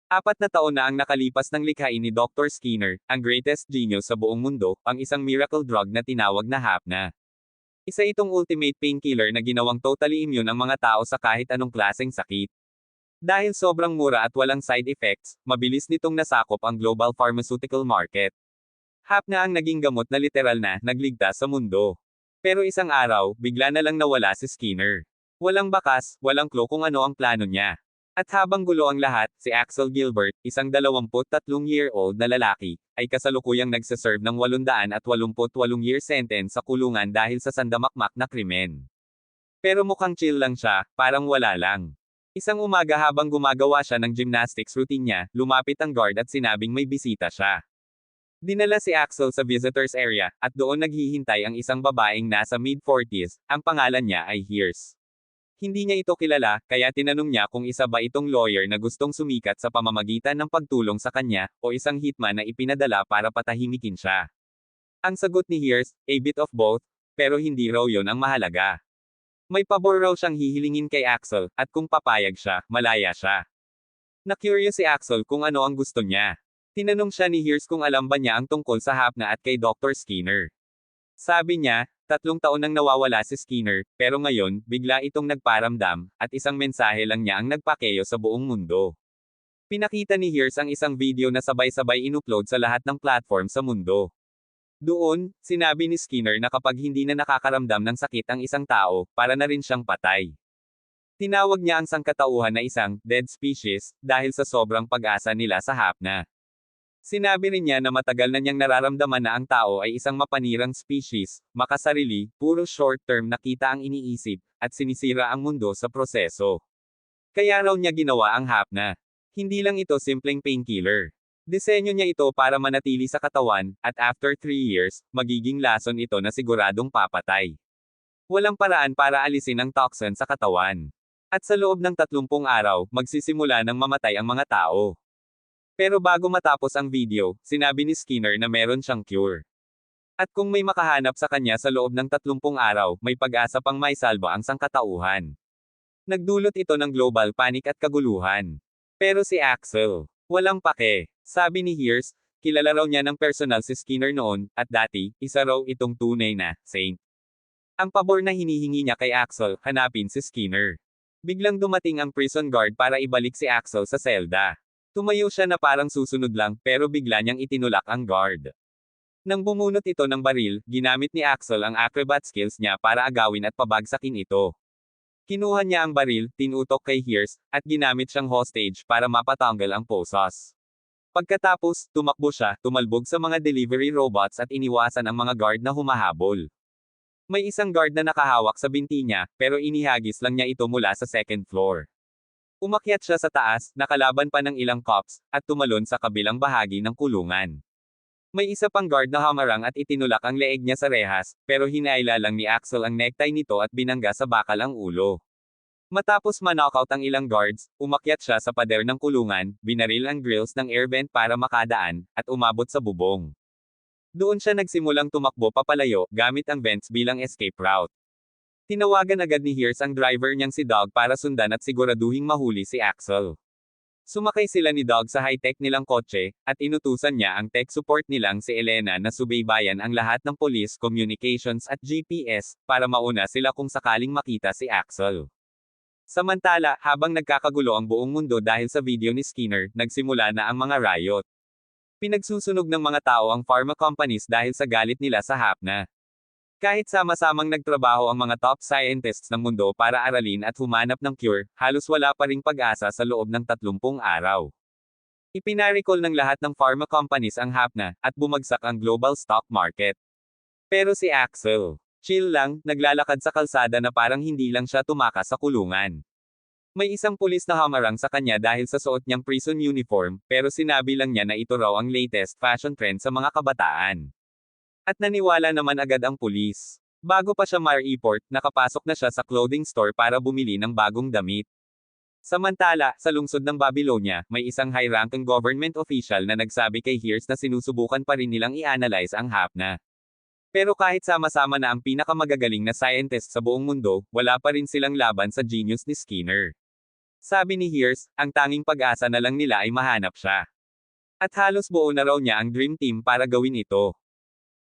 4 na taon na ang nakalipas ng likhain ni Dr. Skinner, ang greatest genius sa buong mundo, ang isang miracle drug na tinawag na Hapna. Isa itong ultimate painkiller na ginawang totally immune ang mga tao sa kahit anong klaseng sakit. Dahil sobrang mura at walang side effects, mabilis nitong nasakop ang global pharmaceutical market. Hapna ang naging gamot na literal na nagligtas sa mundo. Pero isang araw, bigla na lang nawala si Skinner. Walang bakas, walang clue kung ano ang plano niya. At habang gulo ang lahat, si Axel Gilbert, isang 23-year-old na lalaki, ay kasalukuyang nagsaserve ng 888-year sentence sa kulungan dahil sa sandamakmak na krimen. Pero mukhang chill lang siya, parang wala lang. Isang umaga habang gumagawa siya ng gymnastics routine niya, lumapit ang guard at sinabing may bisita siya. Dinala si Axel sa visitors area, at doon naghihintay ang isang babaeng nasa mid-40s, ang pangalan niya ay Hears. Hindi niya ito kilala, kaya tinanong niya kung isa ba itong lawyer na gustong sumikat sa pamamagitan ng pagtulong sa kanya, o isang hitman na ipinadala para patahimikin siya. Ang sagot ni Hears, a bit of both, pero hindi raw yon ang mahalaga. May pabor raw siyang hihilingin kay Axel, at kung papayag siya, malaya siya. Na-curious si Axel kung ano ang gusto niya. Tinanong siya ni Hears kung alam ba niya ang tungkol sa Hapna at kay Dr. Skinner. Sabi niya, 3 taon nang nawawala si Skinner, pero ngayon, bigla itong nagparamdam, at isang mensahe lang niya ang nagpakeyo sa buong mundo. Pinakita ni Hears ang isang video na sabay-sabay inupload sa lahat ng platform sa mundo. Doon, sinabi ni Skinner na kapag hindi na nakakaramdam ng sakit ang isang tao, para na rin siyang patay. Tinawag niya ang sangkatauhan na isang dead species, dahil sa sobrang pag-asa nila sa Hapna. Sinabi rin niya na matagal na niyang nararamdaman na ang tao ay isang mapanirang species, makasarili, puro short-term na kita ang iniisip, at sinisira ang mundo sa proseso. Kaya raw niya ginawa ang Hapna. Hindi lang ito simpleng painkiller. Disenyo niya ito para manatili sa katawan, at after 3 years, magiging lason ito na siguradong papatay. Walang paraan para alisin ang toxin sa katawan. At sa loob ng 30 araw, magsisimula ng mamatay ang mga tao. Pero bago matapos ang video, sinabi ni Skinner na meron siyang cure. At kung may makahanap sa kanya sa loob ng 30 araw, may pag-asa pang maisalba ang sangkatauhan. Nagdulot ito ng global panic at kaguluhan. Pero si Axel, walang pake. Sabi ni Hears, kilala raw niya ng personal si Skinner noon, at dati, isa raw itong tunay na saint. Ang pabor na hinihingi niya kay Axel, hanapin si Skinner. Biglang dumating ang prison guard para ibalik si Axel sa selda. Tumayo siya na parang susunod lang, pero bigla niyang itinulak ang guard. Nang bumunot ito ng baril, ginamit ni Axel ang acrobat skills niya para agawin at pabagsakin ito. Kinuha niya ang baril, tinutok kay Hears, at ginamit siyang hostage para mapatanggal ang posas. Pagkatapos, tumakbo siya, tumalbog sa mga delivery robots at iniwasan ang mga guard na humahabol. May isang guard na nakahawak sa binti niya, pero inihagis lang niya ito mula sa second floor. Umakyat siya sa taas, nakalaban pa ng ilang cops, at tumalon sa kabilang bahagi ng kulungan. May isa pang guard na hamarang at itinulak ang leeg niya sa rehas, pero hinaila lang ni Axel ang necktie nito at binangga sa bakal ang ulo. Matapos ma-knockout ang ilang guards, umakyat siya sa pader ng kulungan, binaril ang grills ng air vent para makadaan, at umabot sa bubong. Doon siya nagsimulang tumakbo papalayo, gamit ang vents bilang escape route. Tinawagan agad ni Hears ang driver niyang si Doug para sundan at siguraduhing mahuli si Axel. Sumakay sila ni Doug sa high-tech nilang kotse, at inutusan niya ang tech support nilang si Elena na subaybayan ang lahat ng police communications at GPS, para mauna sila kung sakaling makita si Axel. Samantala, habang nagkakagulo ang buong mundo dahil sa video ni Skinner, nagsimula na ang mga riot. Pinagsusunog ng mga tao ang pharma companies dahil sa galit nila sa Hapna. Kahit sama-samang nagtrabaho ang mga top scientists ng mundo para aralin at humanap ng cure, halos wala pa ring pag-asa sa loob ng 30 araw. Ipinarecall ng lahat ng pharma companies ang Hapna, at bumagsak ang global stock market. Pero si Axel, chill lang, naglalakad sa kalsada na parang hindi lang siya tumakas sa kulungan. May isang pulis na hamarang sa kanya dahil sa suot niyang prison uniform, pero sinabi lang niya na ito raw ang latest fashion trend sa mga kabataan. At naniwala naman agad ang pulis. Bago pa siya ma-report, nakapasok na siya sa clothing store para bumili ng bagong damit. Samantala, sa lungsod ng Babylonia, may isang high-ranking government official na nagsabi kay Hears na sinusubukan pa rin nilang i-analyze ang Hapna. Pero kahit sama-sama na ang pinakamagagaling na scientist sa buong mundo, wala pa rin silang laban sa genius ni Skinner. Sabi ni Hears, ang tanging pag-asa na lang nila ay mahanap siya. At halos buo na raw niya ang dream team para gawin ito.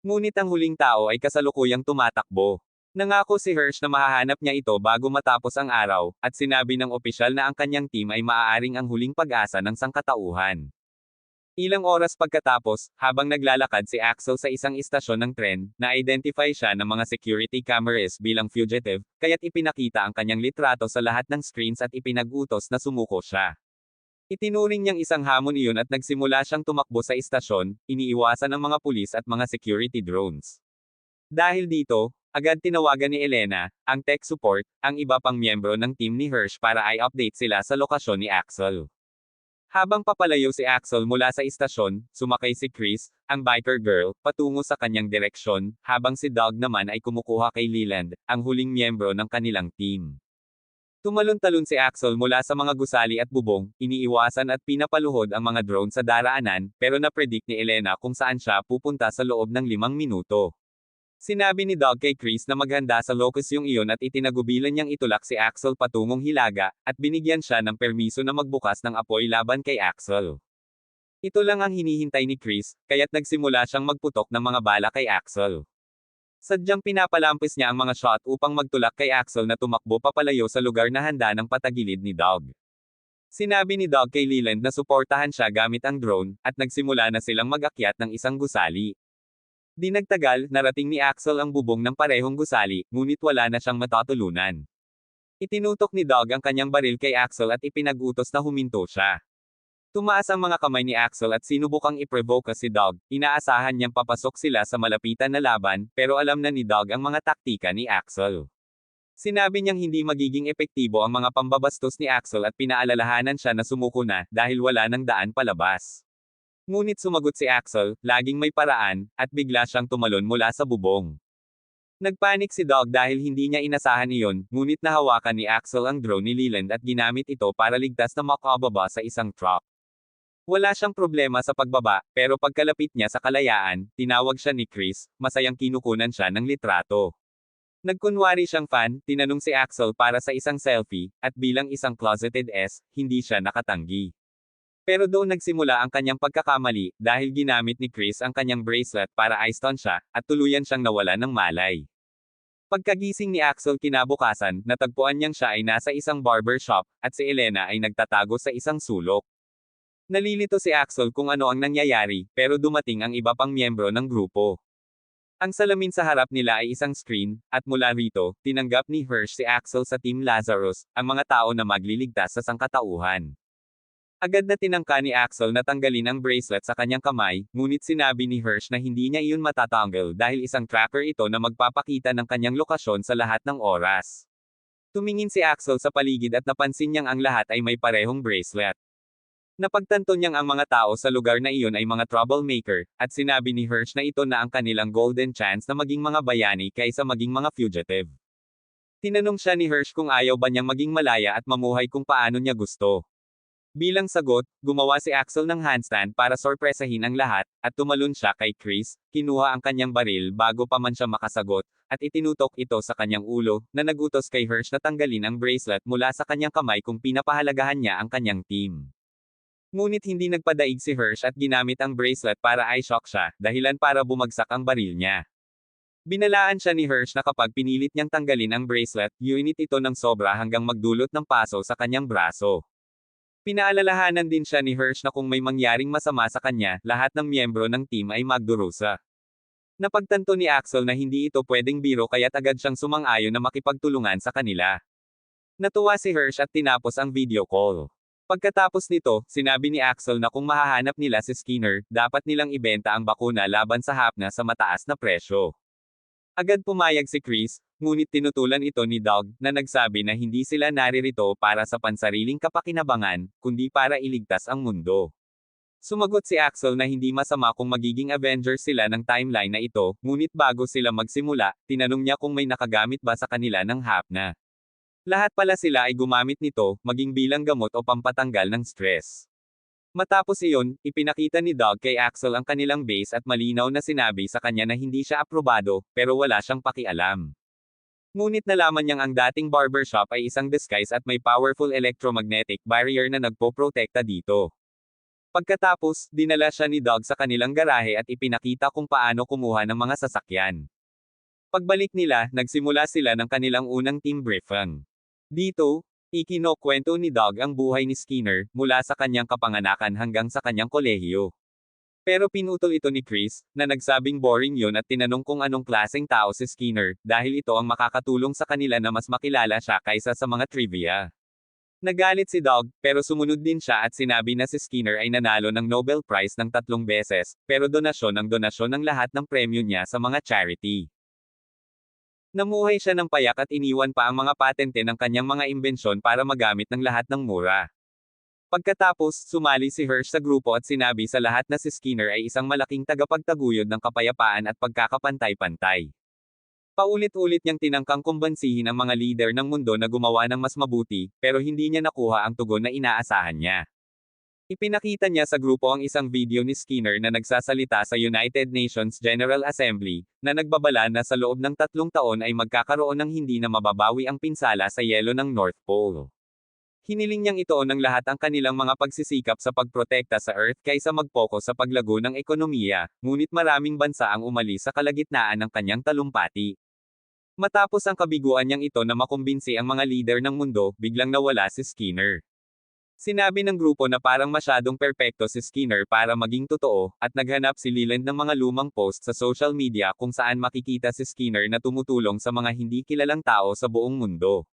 Ngunit ang huling tao ay kasalukuyang tumatakbo. Nangako si Hirsch na mahahanap niya ito bago matapos ang araw, at sinabi ng opisyal na ang kanyang team ay maaaring ang huling pag-asa ng sangkatauhan. Ilang oras pagkatapos, habang naglalakad si Axel sa isang istasyon ng tren, na-identify siya ng mga security cameras bilang fugitive, kaya't ipinakita ang kanyang litrato sa lahat ng screens at ipinag-utos na sumuko siya. Itinuring niyang isang hamon iyon at nagsimula siyang tumakbo sa istasyon, iniiwasan ng mga pulis at mga security drones. Dahil dito, agad tinawagan ni Elena, ang tech support, ang iba pang miyembro ng team ni Hirsch para i-update sila sa lokasyon ni Axel. Habang papalayo si Axel mula sa istasyon, sumakay si Chris, ang biker girl, patungo sa kanyang direksyon, habang si Doug naman ay kumukuha kay Leland, ang huling miyembro ng kanilang team. Tumalon-talon si Axel mula sa mga gusali at bubong, iniiwasan at pinapaluhod ang mga drone sa daraanan, pero na-predict ni Elena kung saan siya pupunta sa loob ng 5 minuto. Sinabi ni Doug kay Chris na maghanda sa locus yung iyon at itinagubilan niyang itulak si Axel patungong Hilaga, at binigyan siya ng permiso na magbukas ng apoy laban kay Axel. Ito lang ang hinihintay ni Chris, kaya't nagsimula siyang magputok ng mga bala kay Axel. Sadyang pinapalampis niya ang mga shot upang magtulak kay Axel na tumakbo papalayo sa lugar na handa ng patagilid ni Doug. Sinabi ni Doug kay Leland na suportahan siya gamit ang drone, at nagsimula na silang mag-akyat ng isang gusali. Di nagtagal, narating ni Axel ang bubong ng parehong gusali, ngunit wala na siyang matatulunan. Itinutok ni Doug ang kanyang baril kay Axel at ipinag-utos na huminto siya. Tumaas ang mga kamay ni Axel at sinubukang i-provoke si Doug, inaasahan niyang papasok sila sa malapitan na laban, pero alam na ni Doug ang mga taktika ni Axel. Sinabi niyang hindi magiging epektibo ang mga pambabastos ni Axel at pinaalalahanan siya na sumuko na, dahil wala nang daan palabas. Ngunit sumagot si Axel, laging may paraan, at bigla siyang tumalon mula sa bubong. Nagpanik si Doug dahil hindi niya inasahan iyon, ngunit nahawakan ni Axel ang drone ni Leland at ginamit ito para ligtas na makababa sa isang truck. Wala siyang problema sa pagbaba, pero pagkalapit niya sa kalayaan, tinawag siya ni Chris, masayang kinukunan siya ng litrato. Nagkunwari siyang fan, tinanong si Axel para sa isang selfie, at bilang isang closeted S, hindi siya nakatanggi. Pero doon nagsimula ang kanyang pagkakamali, dahil ginamit ni Chris ang kanyang bracelet para i-stun siya, at tuluyan siyang nawala ng malay. Pagkagising ni Axel kinabukasan, natagpuan niyang siya ay nasa isang barber shop, at si Elena ay nagtatago sa isang sulok. Nalilito si Axel kung ano ang nangyayari, pero dumating ang iba pang miyembro ng grupo. Ang salamin sa harap nila ay isang screen, at mula rito, tinanggap ni Hirsch si Axel sa Team Lazarus, ang mga tao na magliligtas sa sangkatauhan. Agad na tinangka ni Axel na tanggalin ang bracelet sa kanyang kamay, ngunit sinabi ni Hirsch na hindi niya iyon matatanggal dahil isang tracker ito na magpapakita ng kanyang lokasyon sa lahat ng oras. Tumingin si Axel sa paligid at napansin niyang ang lahat ay may parehong bracelet. Napagtanto niyang ang mga tao sa lugar na iyon ay mga troublemaker, at sinabi ni Hirsch na ito na ang kanilang golden chance na maging mga bayani kaysa maging mga fugitive. Tinanong siya ni Hirsch kung ayaw ba niyang maging malaya at mamuhay kung paano niya gusto. Bilang sagot, gumawa si Axel ng handstand para sorpresahin ang lahat, at tumalon siya kay Chris, kinuha ang kanyang baril bago pa man siya makasagot, at itinutok ito sa kanyang ulo, na nagutos kay Hirsch na tanggalin ang bracelet mula sa kanyang kamay kung pinapahalagahan niya ang kanyang team. Ngunit hindi nagpadaig si Hirsch at ginamit ang bracelet para i-shock siya, dahilan para bumagsak ang baril niya. Binalaan siya ni Hirsch na kapag pinilit niyang tanggalin ang bracelet, unit ito ng sobra hanggang magdulot ng paso sa kanyang braso. Pinaalalahanan din siya ni Hirsch na kung may mangyaring masama sa kanya, lahat ng miyembro ng team ay magdurusa. Napagtanto ni Axel na hindi ito pwedeng biro kaya't agad siyang sumang-ayon na makipagtulungan sa kanila. Natuwa si Hirsch at tinapos ang video call. Pagkatapos nito, sinabi ni Axel na kung mahahanap nila si Skinner, dapat nilang ibenta ang bakuna laban sa hapna sa mataas na presyo. Agad pumayag si Chris, ngunit tinutulan ito ni Doug, na nagsabi na hindi sila naririto para sa pansariling kapakinabangan, kundi para iligtas ang mundo. Sumagot si Axel na hindi masama kung magiging Avengers sila ng timeline na ito, ngunit bago sila magsimula, tinanong niya kung may nakagamit ba sa kanila ng hapna. Lahat pala sila ay gumamit nito, maging bilang gamot o pampatanggal ng stress. Matapos iyon, ipinakita ni Doug kay Axel ang kanilang base at malinaw na sinabi sa kanya na hindi siya aprobado, pero wala siyang pakialam. Ngunit nalaman niyang ang dating barbershop ay isang disguise at may powerful electromagnetic barrier na nagpoprotekta dito. Pagkatapos, dinala siya ni Doug sa kanilang garahe at ipinakita kung paano kumuha ng mga sasakyan. Pagbalik nila, nagsimula sila ng kanilang unang team briefing. Dito, ikinokwento ni Doug ang buhay ni Skinner, mula sa kanyang kapanganakan hanggang sa kanyang kolehiyo. Pero pinutol ito ni Chris, na nagsabing boring yun at tinanong kung anong klaseng tao si Skinner, dahil ito ang makakatulong sa kanila na mas makilala siya kaysa sa mga trivia. Nagalit si Doug, pero sumunod din siya at sinabi na si Skinner ay nanalo ng Nobel Prize ng 3 beses, pero donasyon ng lahat ng premyo niya sa mga charity. Namuhay siya ng payak at iniwan pa ang mga patente ng kanyang mga imbensyon para magamit ng lahat ng mura. Pagkatapos, sumali si Hirsch sa grupo at sinabi sa lahat na si Skinner ay isang malaking tagapagtaguyod ng kapayapaan at pagkakapantay-pantay. Paulit-ulit niyang tinangkang kumbansihin ang mga leader ng mundo na gumawa ng mas mabuti, pero hindi niya nakuha ang tugon na inaasahan niya. Ipinakita niya sa grupo ang isang video ni Skinner na nagsasalita sa United Nations General Assembly, na nagbabala na sa loob ng 3 taon ay magkakaroon ng hindi na mababawi ang pinsala sa yelo ng North Pole. Hiniling niyang itoon ng lahat ang kanilang mga pagsisikap sa pagprotekta sa Earth kaysa mag-focus sa paglago ng ekonomiya, ngunit maraming bansa ang umalis sa kalagitnaan ng kanyang talumpati. Matapos ang kabiguan niyang ito na makumbinsi ang mga leader ng mundo, biglang nawala si Skinner. Sinabi ng grupo na parang masyadong perpekto si Skinner para maging totoo, at naghanap si Leland ng mga lumang post sa social media kung saan makikita si Skinner na tumutulong sa mga hindi kilalang tao sa buong mundo.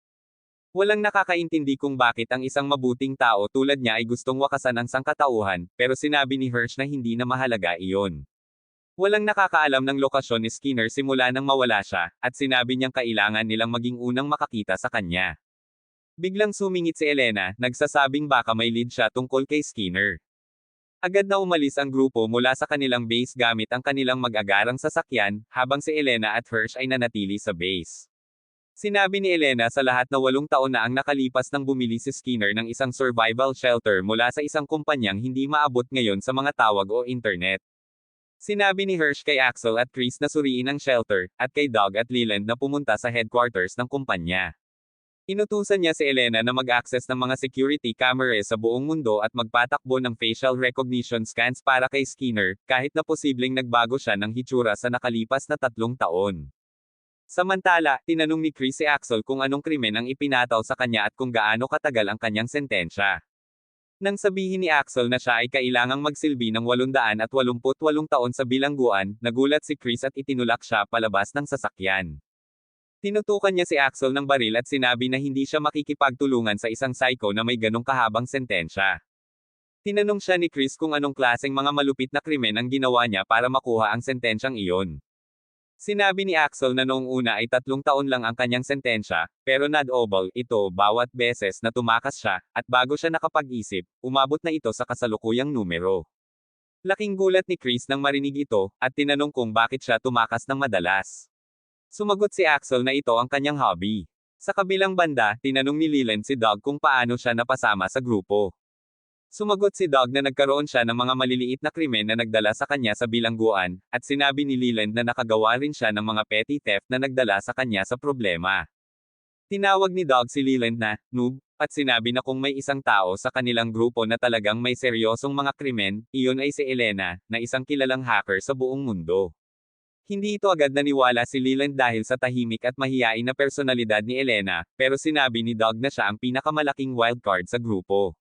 Walang nakakaintindi kung bakit ang isang mabuting tao tulad niya ay gustong wakasan ang sangkatauhan, pero sinabi ni Hirsch na hindi na mahalaga iyon. Walang nakakaalam ng lokasyon ni Skinner simula nang mawala siya, at sinabi niyang kailangan nilang maging unang makakita sa kanya. Biglang sumingit si Elena, nagsasabing baka may lead siya tungkol kay Skinner. Agad na umalis ang grupo mula sa kanilang base gamit ang kanilang mag-agarang sasakyan, habang si Elena at Hirsch ay nanatili sa base. Sinabi ni Elena sa lahat na 8 taon na ang nakalipas nang bumili si Skinner ng isang survival shelter mula sa isang kumpanyang hindi maabot ngayon sa mga tawag o internet. Sinabi ni Hirsch kay Axel at Chris na suriin ang shelter, at kay Doug at Leland na pumunta sa headquarters ng kumpanya. Inutusan niya si Elena na mag-access ng mga security cameras sa buong mundo at magpatakbo ng facial recognition scans para kay Skinner, kahit na posibleng nagbago siya ng hitsura sa nakalipas na 3 taon. Samantala, tinanong ni Chris si Axel kung anong krimen ang ipinataw sa kanya at kung gaano katagal ang kanyang sentensya. Nang sabihin ni Axel na siya ay kailangang magsilbi ng 888 taon sa bilangguan, nagulat si Chris at itinulak siya palabas ng sasakyan. Tinutukan niya si Axel ng baril at sinabi na hindi siya makikipagtulungan sa isang psycho na may ganong kahabang sentensya. Tinanong siya ni Chris kung anong klaseng mga malupit na krimen ang ginawa niya para makuha ang sentensyang iyon. Sinabi ni Axel na noong una ay 3 taon lang ang kanyang sentensya, pero nadobol ito bawat beses na tumakas siya, at bago siya nakapag-isip, umabot na ito sa kasalukuyang numero. Laking gulat ni Chris nang marinig ito, at tinanong kung bakit siya tumakas ng madalas. Sumagot si Axel na ito ang kanyang hobby. Sa kabilang banda, tinanong ni Leland si Doug kung paano siya napasama sa grupo. Sumagot si Doug na nagkaroon siya ng mga maliliit na krimen na nagdala sa kanya sa bilangguan, at sinabi ni Leland na nakagawa rin siya ng mga petty theft na nagdala sa kanya sa problema. Tinawag ni Doug si Leland na noob, at sinabi na kung may isang tao sa kanilang grupo na talagang may seryosong mga krimen, iyon ay si Elena, na isang kilalang hacker sa buong mundo. Hindi ito agad naniwala si Leland dahil sa tahimik at mahiyain na personalidad ni Elena, pero sinabi ni Doug na siya ang pinakamalaking wildcard sa grupo.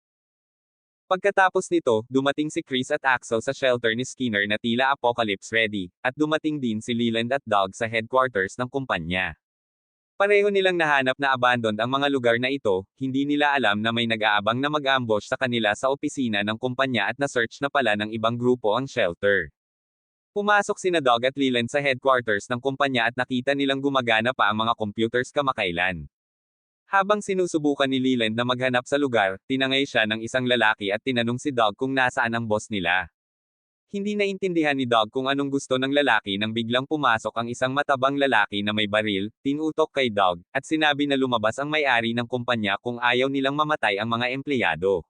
Pagkatapos nito, dumating si Chris at Axel sa shelter ni Skinner na tila apocalypse ready, at dumating din si Leland at Doug sa headquarters ng kumpanya. Pareho nilang nahanap na abandoned ang mga lugar na ito, hindi nila alam na may nag-aabang na mag-ambush sa kanila sa opisina ng kumpanya at na-search na pala ng ibang grupo ang shelter. Pumasok sina Doug at Leland sa headquarters ng kumpanya at nakita nilang gumagana pa ang mga computers kamakailan. Habang sinusubukan ni Leland na maghanap sa lugar, tinangay siya ng isang lalaki at tinanong si Doug kung nasaan ang boss nila. Hindi naintindihan ni Doug kung anong gusto ng lalaki nang biglang pumasok ang isang matabang lalaki na may baril, tinutok kay Doug, at sinabi na lumabas ang may-ari ng kumpanya kung ayaw nilang mamatay ang mga empleyado.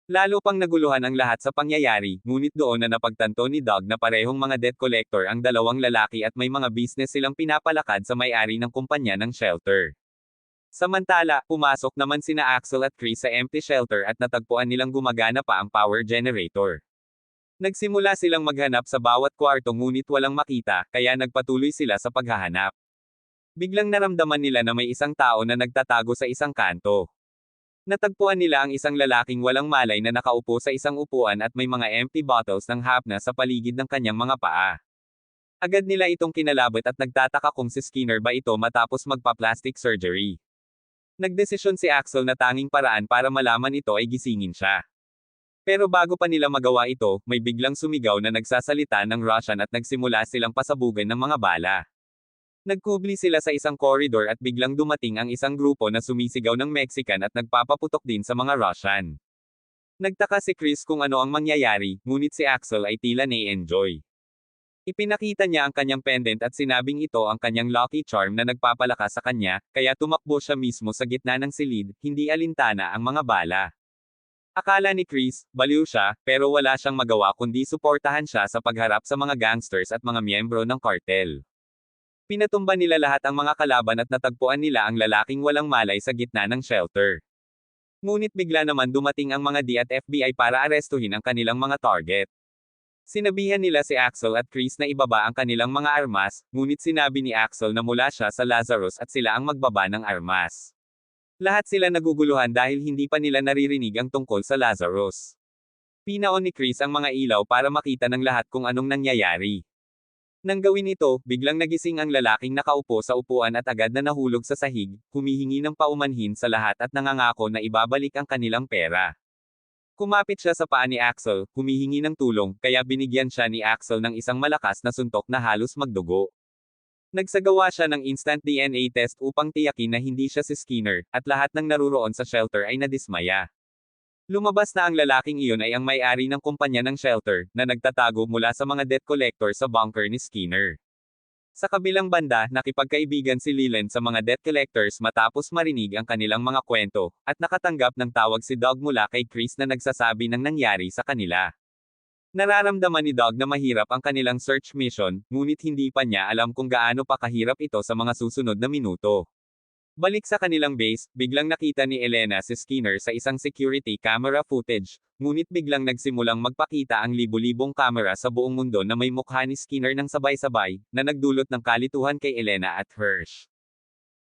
Lalo pang naguluhan ang lahat sa pangyayari, ngunit doon na napagtanto ni Doug na parehong mga debt collector ang dalawang lalaki at may mga business silang pinapalakad sa may-ari ng kumpanya ng shelter. Samantala, pumasok naman sina Axel at Chris sa empty shelter at natagpuan nilang gumagana pa ang power generator. Nagsimula silang maghanap sa bawat kwarto ngunit walang makita, kaya nagpatuloy sila sa paghahanap. Biglang naramdaman nila na may isang tao na nagtatago sa isang kanto. Natagpuan nila ang isang lalaking walang malay na nakaupo sa isang upuan at may mga empty bottles ng hapna sa paligid ng kanyang mga paa. Agad nila itong kinalabot at nagtataka kung si Skinner ba ito matapos magpa-plastic surgery. Nagdesisyon si Axel na tanging paraan para malaman ito ay gisingin siya. Pero bago pa nila magawa ito, may biglang sumigaw na nagsasalita ng Russian at nagsimula silang pasabugan ng mga bala. Nagkubli sila sa isang corridor at biglang dumating ang isang grupo na sumisigaw ng Mexican at nagpapaputok din sa mga Russian. Nagtaka si Chris kung ano ang mangyayari, ngunit si Axel ay tila na-enjoy. Ipinakita niya ang kanyang pendant at sinabing ito ang kanyang lucky charm na nagpapalakas sa kanya, kaya tumakbo siya mismo sa gitna ng silid, hindi alintana ang mga bala. Akala ni Chris, baliw siya, pero wala siyang magawa kundi suportahan siya sa pagharap sa mga gangsters at mga miyembro ng cartel. Pinatumba nila lahat ang mga kalaban at natagpuan nila ang lalaking walang malay sa gitna ng shelter. Ngunit bigla naman dumating ang mga D at FBI para arestuhin ang kanilang mga target. Sinabihan nila si Axel at Chris na ibaba ang kanilang mga armas, ngunit sinabi ni Axel na mula siya sa Lazarus at sila ang magbaba ng armas. Lahat sila naguguluhan dahil hindi pa nila naririnig ang tungkol sa Lazarus. Pinaon ni Chris ang mga ilaw para makita ng lahat kung anong nangyayari. Nang gawin ito, biglang nagising ang lalaking nakaupo sa upuan at agad na nahulog sa sahig, humihingi ng paumanhin sa lahat at nangangako na ibabalik ang kanilang pera. Kumapit siya sa paa ni Axel, humihingi ng tulong, kaya binigyan siya ni Axel ng isang malakas na suntok na halos magdugo. Nagsagawa siya ng instant DNA test upang tiyakin na hindi siya si Skinner, at lahat ng naruroon sa shelter ay nadismaya. Lumabas na ang lalaking iyon ay ang may-ari ng kumpanya ng shelter, na nagtatago mula sa mga debt collector sa bunker ni Skinner. Sa kabilang banda, nakipagkaibigan si Leland sa mga debt collectors matapos marinig ang kanilang mga kwento, at nakatanggap ng tawag si Doug mula kay Chris na nagsasabi ng nangyari sa kanila. Nararamdaman ni Doug na mahirap ang kanilang search mission, ngunit hindi pa niya alam kung gaano pa kahirap ito sa mga susunod na minuto. Balik sa kanilang base, biglang nakita ni Elena si Skinner sa isang security camera footage, ngunit biglang nagsimulang magpakita ang libu-libong kamera sa buong mundo na may mukha ni Skinner ng sabay-sabay, na nagdulot ng kalituhan kay Elena at Hirsch.